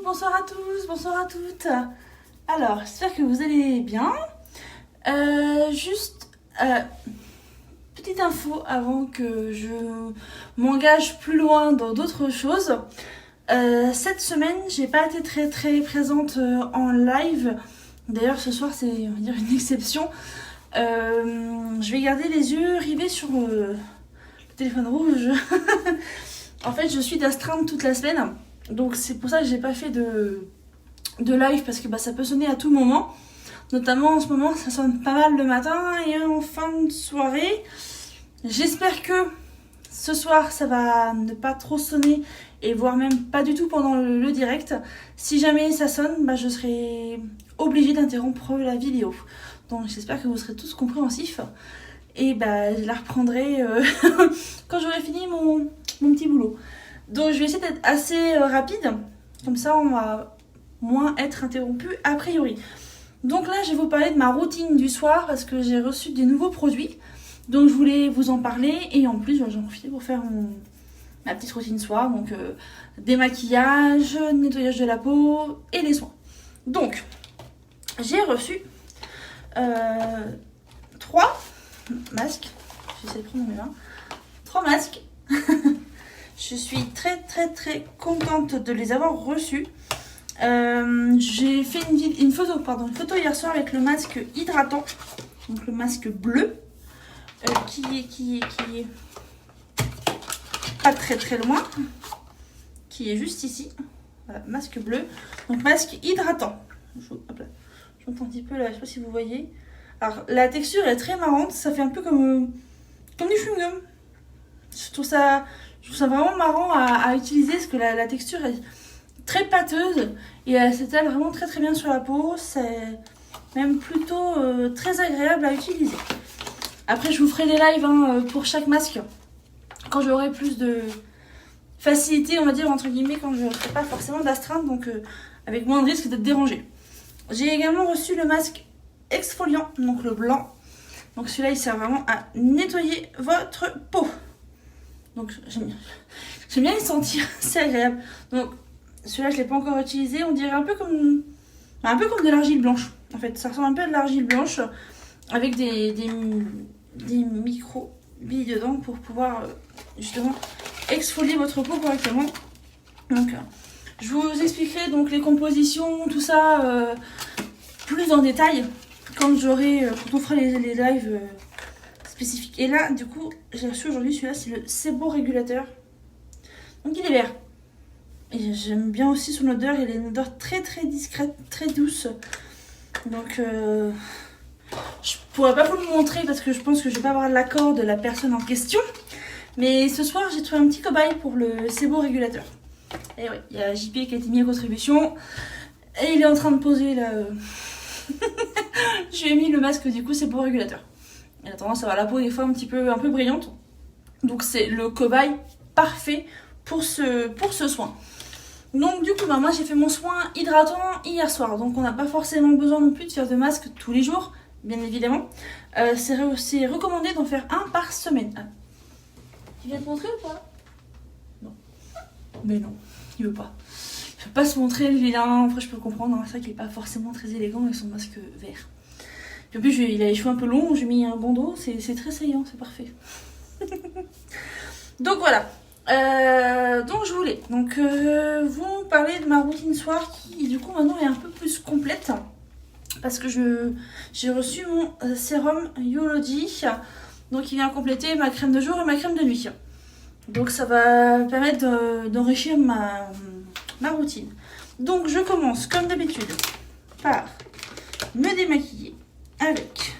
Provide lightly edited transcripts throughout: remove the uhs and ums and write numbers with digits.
bonsoir à tous, bonsoir à toutes. Alors, j'espère que vous allez bien. Petite info avant que je m'engage plus loin dans d'autres choses. Cette semaine, j'ai pas été très présente en live. D'ailleurs, ce soir, c'est on va dire une exception. Je vais garder les yeux rivés sur le téléphone rouge. En fait, je suis d'astreinte toute la semaine. Donc c'est pour ça que j'ai pas fait de live parce que ça peut sonner à tout moment. Notamment en ce moment, ça sonne pas mal le matin et en fin de soirée. J'espère que ce soir, ça va ne pas trop sonner et voire même pas du tout pendant le direct. Si jamais ça sonne, je serai obligée d'interrompre la vidéo. Donc j'espère que vous serez tous compréhensifs. Et je la reprendrai quand j'aurai fini mon petit boulot. Donc je vais essayer d'être assez rapide. Comme ça, on va moins être interrompu a priori. Donc là, je vais vous parler de ma routine du soir parce que j'ai reçu des nouveaux produits. Donc je voulais vous en parler et en plus, j'en profite pour faire ma petite routine soir. Donc démaquillage, nettoyage de la peau et les soins. Donc, j'ai reçu 3 masques. J'essaie de prendre mes mains. 3 masques. Je suis très contente de les avoir reçus. J'ai fait une photo hier soir avec le masque hydratant, donc le masque bleu, qui est pas très loin, qui est juste ici. Voilà, masque bleu, donc masque hydratant. Je montre un petit peu là, je sais pas si vous voyez. Alors la texture est très marrante, ça fait un peu comme du chewing-gum. Je trouve ça vraiment marrant à utiliser parce que la texture est très pâteuse et elle s'étale vraiment très bien sur la peau. C'est même plutôt très agréable à utiliser. Après, je vous ferai des lives pour chaque masque quand j'aurai plus de facilité, on va dire, entre guillemets, quand je ne ferai pas forcément d'astreinte, donc avec moins de risque d'être dérangée. J'ai également reçu le masque exfoliant, donc le blanc. Donc celui-là, il sert vraiment à nettoyer votre peau. Donc j'aime bien les sentir, c'est agréable. Donc celui-là, je ne l'ai pas encore utilisé. On dirait un peu comme de l'argile blanche. En fait, ça ressemble un peu à de l'argile blanche avec des micro-billes dedans pour pouvoir justement exfolier votre peau correctement. Donc, je vous expliquerai donc les compositions, tout ça, plus en détail quand on fera les lives spécifiques. Et là, du coup, j'ai reçu aujourd'hui celui-là, c'est le séborégulateur. Donc, il est vert. Et j'aime bien aussi son odeur, il a une odeur très discrète, très douce. Donc je pourrais pas vous le montrer parce que je pense que je vais pas avoir l'accord de la personne en question. Mais ce soir j'ai trouvé un petit cobaye pour le séborégulateur. Et oui, il y a JP qui a été mis à contribution. Et il est en train de poser là. Je lui ai mis le masque du coup séborégulateur. Il a tendance à avoir la peau des fois un peu brillante. Donc c'est le cobaye parfait pour ce soin. Donc du coup moi j'ai fait mon soin hydratant hier soir, donc on n'a pas forcément besoin non plus de faire de masque tous les jours, bien évidemment. C'est recommandé d'en faire un par semaine. Ah. Tu viens te montrer ou pas? Non. Mais non, il veut pas. Il veut pas se montrer le vilain, après je peux comprendre, c'est vrai qu'il est pas forcément très élégant avec son masque vert. Puis en plus il a les cheveux un peu longs, j'ai mis un bandeau, c'est très saillant, c'est parfait. Donc voilà. Donc je voulais vous parler de ma routine soir qui du coup maintenant est un peu plus complète parce que j'ai reçu mon sérum Yology, donc il vient compléter ma crème de jour et ma crème de nuit. Donc ça va permettre d'enrichir ma routine. Donc je commence comme d'habitude par me démaquiller avec,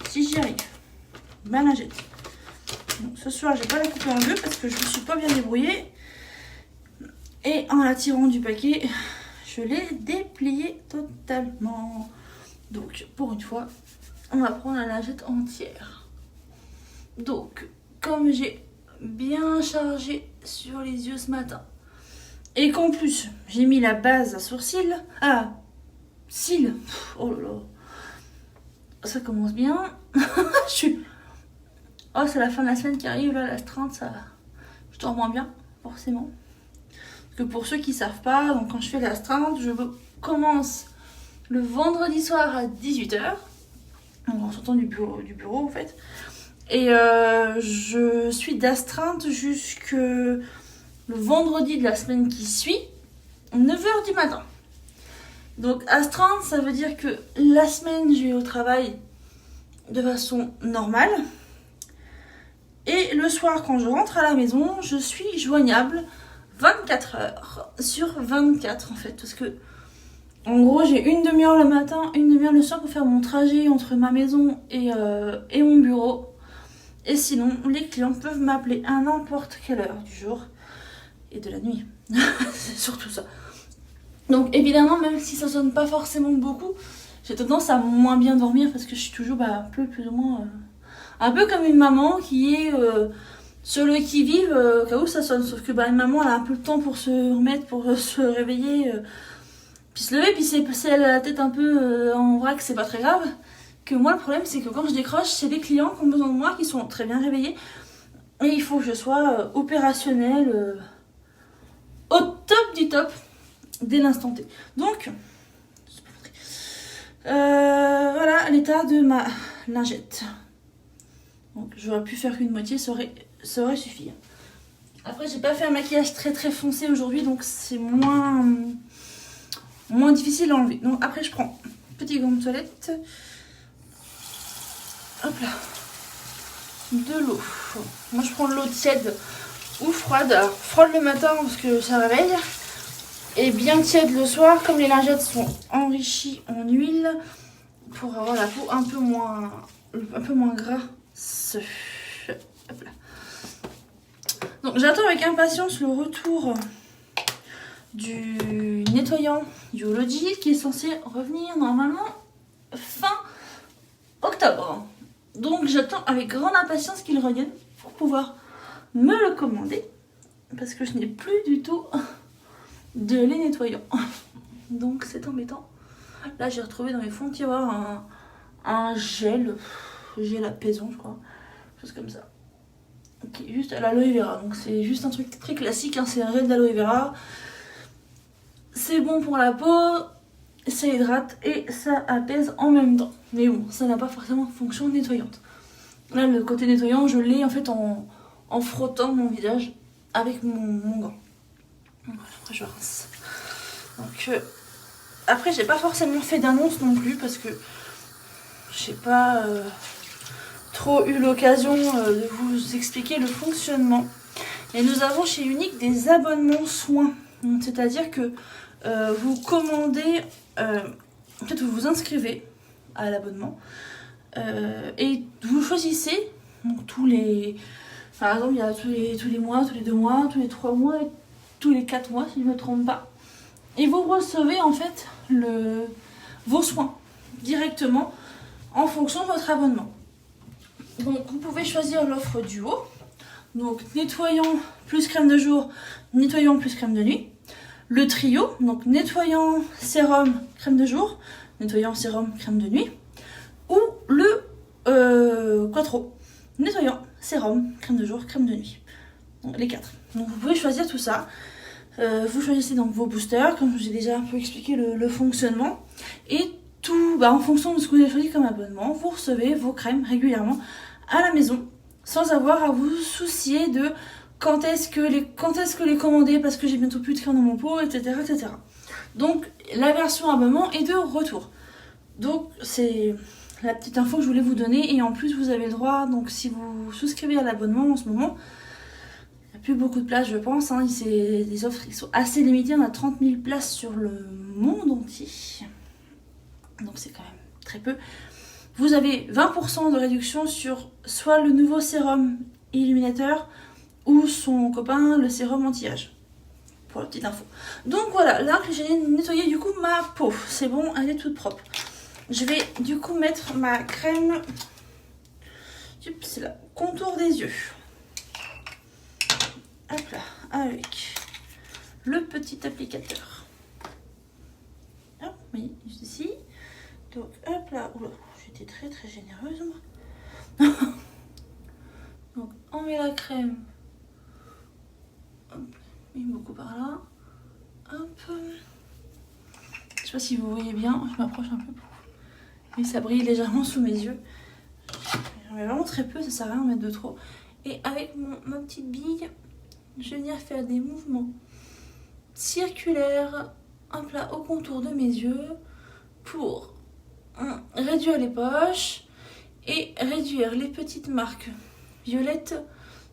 si j'y arrive, ma lingette. Donc, ce soir, je vais pas la couper en deux parce que je ne me suis pas bien débrouillée. Et en la tirant du paquet, je l'ai dépliée totalement. Donc, pour une fois, on va prendre la lingette entière. Donc, comme j'ai bien chargé sur les yeux ce matin, et qu'en plus, j'ai mis la base à sourcils. Ah, cils. Oh là là. Ça commence bien. Je suis... Oh, c'est la fin de la semaine qui arrive, là, la 30, ça... Je dors moins bien, forcément. que pour ceux qui savent pas, donc quand je fais l'astreinte, je commence le vendredi soir à 18h, donc en sortant du bureau en fait. Et je suis d'astreinte jusque le vendredi de la semaine qui suit, 9h du matin. Donc astreinte, ça veut dire que la semaine, je vais au travail de façon normale. Et le soir, quand je rentre à la maison, je suis joignable 24 heures sur 24 en fait. Parce que, en gros, j'ai une demi-heure le matin, une demi-heure le soir pour faire mon trajet entre ma maison et mon bureau. Et sinon, les clients peuvent m'appeler à n'importe quelle heure du jour et de la nuit. C'est surtout ça. Donc évidemment, même si ça sonne pas forcément beaucoup, j'ai tendance à moins bien dormir parce que je suis toujours un peu plus ou moins... un peu comme une maman qui est sur le qui-vive au cas où ça sonne. Sauf que une maman, elle a un peu le temps pour se remettre, pour se réveiller, puis se lever. Puis si elle a la tête un peu en vrac, c'est pas très grave. Que moi, le problème, c'est que quand je décroche, c'est des clients qui ont besoin de moi, qui sont très bien réveillés. Et il faut que je sois opérationnelle au top du top dès l'instant T. Donc, voilà l'état de ma lingette. Donc j'aurais pu faire qu'une moitié, ça aurait suffi. Après, j'ai pas fait un maquillage très très foncé aujourd'hui, donc c'est moins difficile à enlever. Donc après, je prends petit gant de toilette. Hop là. De l'eau. Moi, je prends de l'eau tiède ou froide. Alors, froide le matin parce que ça réveille. Et bien tiède le soir, comme les lingettes sont enrichies en huile, pour avoir la peau un peu moins grasse. Hop là. Donc j'attends avec impatience le retour du nettoyant du Holo-Gel qui est censé revenir normalement fin octobre. Donc j'attends avec grande impatience qu'il revienne pour pouvoir me le commander parce que je n'ai plus du tout de lait nettoyant. Donc c'est embêtant. Là j'ai retrouvé dans mes fonds de tiroir un gel apaisant je crois, chose comme ça. Ok, juste à l'aloe vera, donc c'est juste un truc très classique, hein, c'est un gel d'aloe vera. C'est bon pour la peau, ça hydrate et ça apaise en même temps. Mais bon, ça n'a pas forcément fonction nettoyante. Là le côté nettoyant je l'ai en fait en frottant mon visage avec mon gant. Voilà, après je rince. Donc après j'ai pas forcément fait d'annonce non plus parce que j'ai pas trop eu l'occasion de vous expliquer le fonctionnement. Et nous avons chez Unique des abonnements soins. C'est-à-dire que vous commandez, en fait vous vous inscrivez à l'abonnement et vous choisissez donc par exemple il y a tous les mois, tous les 2 mois, tous les 3 mois et tous les 4 mois si je ne me trompe pas. Et vous recevez en fait vos soins directement en fonction de votre abonnement. Donc vous pouvez choisir l'offre du haut. Donc nettoyant plus crème de jour, nettoyant plus crème de nuit. Le trio, donc nettoyant, sérum, crème de jour, nettoyant, sérum, crème de nuit. Ou le quattro, nettoyant, sérum, crème de jour, crème de nuit. Donc les 4. Donc vous pouvez choisir tout ça. Vous choisissez donc vos boosters, comme j'ai déjà un peu expliqué le fonctionnement. Et tout, en fonction de ce que vous avez choisi comme abonnement, vous recevez vos crèmes régulièrement à la maison, sans avoir à vous soucier de quand est-ce que les commander parce que j'ai bientôt plus de crème dans mon pot, etc., etc. Donc la version abonnement est de retour. Donc c'est la petite info que je voulais vous donner et en plus vous avez le droit, donc si vous souscrivez à l'abonnement en ce moment, il n'y a plus beaucoup de place je pense, hein, les offres ils sont assez limitées, on a 30 000 places sur le monde entier. Donc c'est quand même très peu. Vous avez 20% de réduction sur soit le nouveau sérum illuminateur ou son copain le sérum anti-âge. Pour la petite info. Donc voilà, là que j'ai nettoyé du coup ma peau. C'est bon, elle est toute propre. Je vais du coup mettre ma crème. C'est là, contour des yeux. Hop là, avec le petit applicateur. Hop, oui, juste ici. Donc hop là, oula, j'étais très très généreuse moi. Donc on met la crème, hop, beaucoup par là, Hop. Je sais pas si vous voyez bien, je m'approche un peu. Et ça brille légèrement sous mes yeux. J'en mets vraiment très peu, ça sert à rien d'en mettre de trop. Et avec ma petite bille, je vais venir faire des mouvements circulaires, un plat au contour de mes yeux pour réduire les poches et réduire les petites marques violettes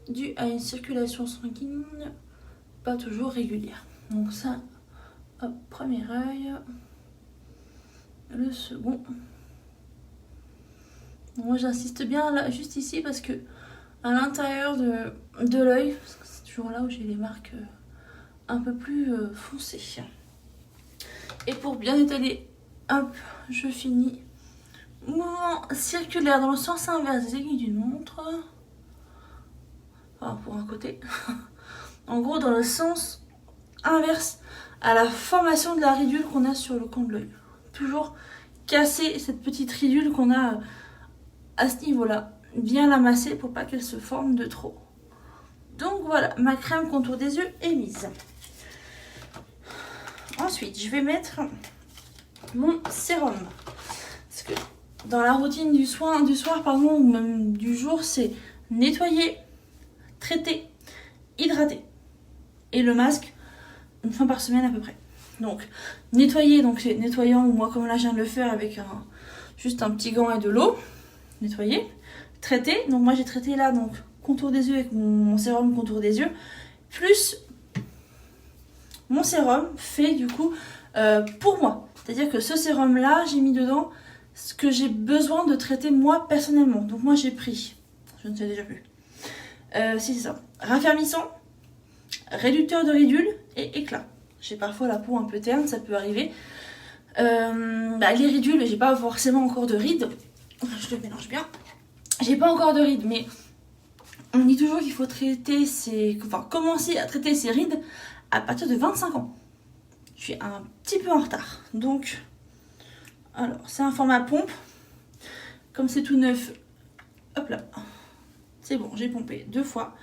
dues à une circulation sanguine pas toujours régulière. Donc ça, hop, premier œil, le second. Moi j'insiste bien là, juste ici parce que à l'intérieur de l'œil, c'est toujours là où j'ai les marques un peu plus foncées. Et pour bien étaler, hop, je finis. Mouvement circulaire dans le sens inverse des aiguilles d'une montre. Enfin, pour un côté. En gros, dans le sens inverse à la formation de la ridule qu'on a sur le coin de l'œil. Toujours casser cette petite ridule qu'on a à ce niveau-là. Bien la masser pour pas qu'elle se forme de trop. Donc voilà, ma crème contour des yeux est mise. Ensuite, je vais mettre mon sérum. Parce que dans la routine du soir, ou même du jour, c'est nettoyer, traiter, hydrater. Et le masque, une fois par semaine à peu près. Donc, nettoyer, donc c'est nettoyant, ou moi comme là je viens de le faire avec juste un petit gant et de l'eau. Nettoyer. Traiter, donc moi j'ai traité là, donc contour des yeux avec mon sérum contour des yeux. Plus mon sérum fait du coup pour moi. C'est-à-dire que ce sérum là, j'ai mis dedans ce que j'ai besoin de traiter moi personnellement. Donc moi j'ai pris, je ne sais déjà plus. Si c'est ça. Raffermissant, réducteur de ridules et éclat. J'ai parfois la peau un peu terne, ça peut arriver. Les ridules, j'ai pas forcément encore de rides. Je le mélange bien. J'ai pas encore de rides, mais on dit toujours qu'il faut commencer à traiter ses rides à partir de 25 ans. Je suis un petit peu en retard. Donc, alors, c'est un format pompe. Comme c'est tout neuf, hop là. C'est bon, j'ai pompé 2 fois.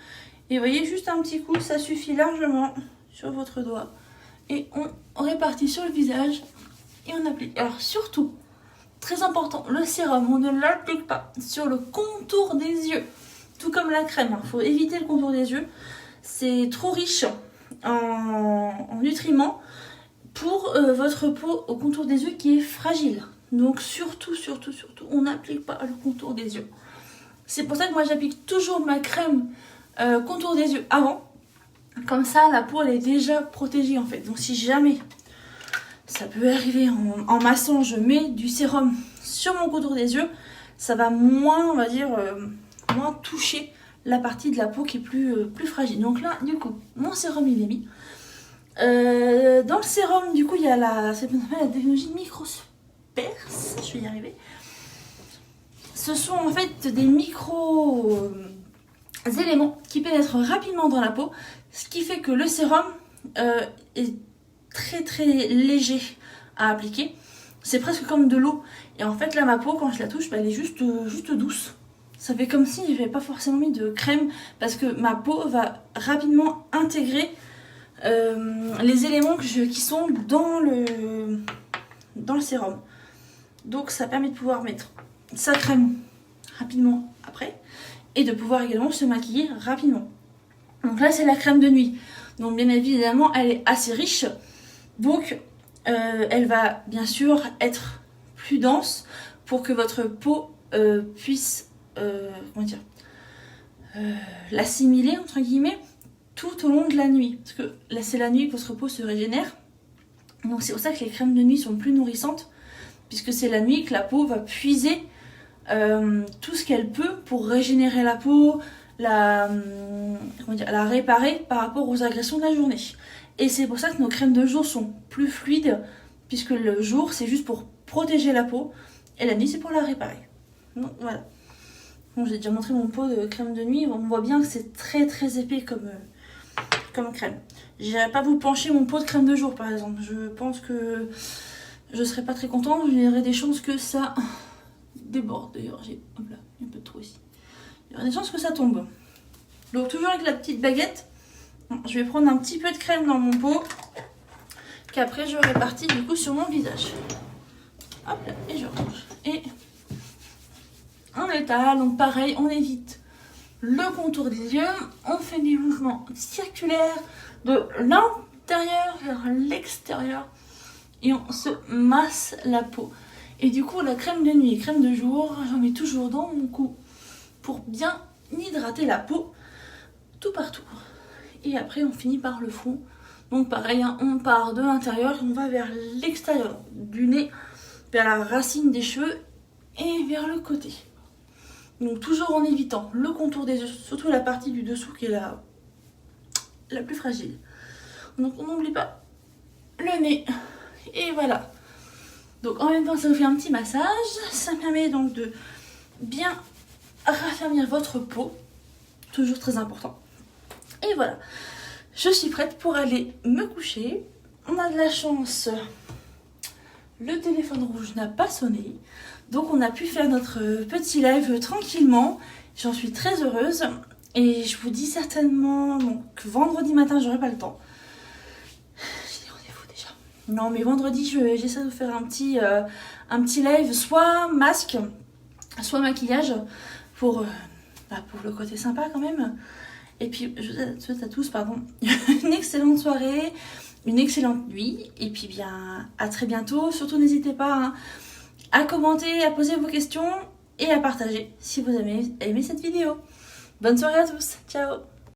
Et vous voyez, juste un petit coup, ça suffit largement sur votre doigt. Et on répartit sur le visage et on applique. Alors surtout, très important, le sérum, on ne l'applique pas sur le contour des yeux. Tout comme la crème, il faut éviter le contour des yeux. C'est trop riche en nutriments pour votre peau au contour des yeux qui est fragile. Donc surtout, on n'applique pas le contour des yeux. C'est pour ça que moi j'applique toujours ma crème contour des yeux avant. Comme ça, la peau elle est déjà protégée en fait. Donc si jamais ça peut arriver en massant, je mets du sérum sur mon contour des yeux, ça va moins, on va dire, moins toucher la partie de la peau qui est plus fragile. Donc là, du coup, mon sérum il est mis. Dans le sérum, du coup, il y a la technologie microsperce. Je vais y arriver. Ce sont en fait des éléments qui pénètrent rapidement dans la peau, ce qui fait que le sérum est très très léger à appliquer. C'est presque comme de l'eau. Et en fait là ma peau quand je la touche, elle est juste douce. Ça fait comme si j'avais pas forcément mis de crème parce que ma peau va rapidement intégrer les éléments qui sont dans le sérum. Donc ça permet de pouvoir mettre sa crème rapidement après et de pouvoir également se maquiller rapidement. Donc là c'est la crème de nuit. Donc bien évidemment elle est assez riche. Donc elle va bien sûr être plus dense pour que votre peau puisse l'assimiler entre guillemets tout au long de la nuit. Parce que là c'est la nuit que votre peau se régénère. Donc c'est pour ça que les crèmes de nuit sont plus nourrissantes. Puisque c'est la nuit que la peau va puiser tout ce qu'elle peut pour régénérer la peau, la réparer par rapport aux agressions de la journée. Et c'est pour ça que nos crèmes de jour sont plus fluides, puisque le jour c'est juste pour protéger la peau, et la nuit c'est pour la réparer. Donc voilà. Bon, j'ai déjà montré mon pot de crème de nuit, on voit bien que c'est très très épais comme crème. J'irai pas vous pencher mon pot de crème de jour par exemple, je pense que je serais pas très contente, il y aurait des chances que ça déborde. D'ailleurs, j'ai un peu de trou ici. Il y aurait des chances que ça tombe. Donc toujours avec la petite baguette, je vais prendre un petit peu de crème dans mon pot qu'après je répartis du coup sur mon visage. Hop là, et je range. Et on étale, donc pareil, on évite le contour des yeux, on fait des mouvements circulaires de l'intérieur vers l'extérieur et on se masse la peau. Et du coup, la crème de nuit et crème de jour, j'en mets toujours dans mon cou pour bien hydrater la peau tout partout. Et après, on finit par le front. Donc pareil, hein, on part de l'intérieur et on va vers l'extérieur du nez, vers la racine des cheveux et vers le côté. Donc toujours en évitant le contour des yeux, surtout la partie du dessous qui est la plus fragile. Donc on n'oublie pas le nez. Et voilà. Donc en même temps, ça vous fait un petit massage. Ça permet donc de bien raffermir votre peau. Toujours très important. Et voilà. Je suis prête pour aller me coucher. On a de la chance. Le téléphone rouge n'a pas sonné. Donc on a pu faire notre petit live tranquillement. J'en suis très heureuse. Et je vous dis certainement que vendredi matin, j'aurai pas le temps. J'ai des rendez-vous déjà. Non, mais vendredi, j'essaie de faire un petit live, soit masque, soit maquillage, pour le côté sympa quand même. Et puis, je vous souhaite à tous, une excellente soirée, une excellente nuit. Et puis bien, à très bientôt. Surtout, n'hésitez pas à commenter, à poser vos questions et à partager si vous avez aimé cette vidéo. Bonne soirée à tous. Ciao.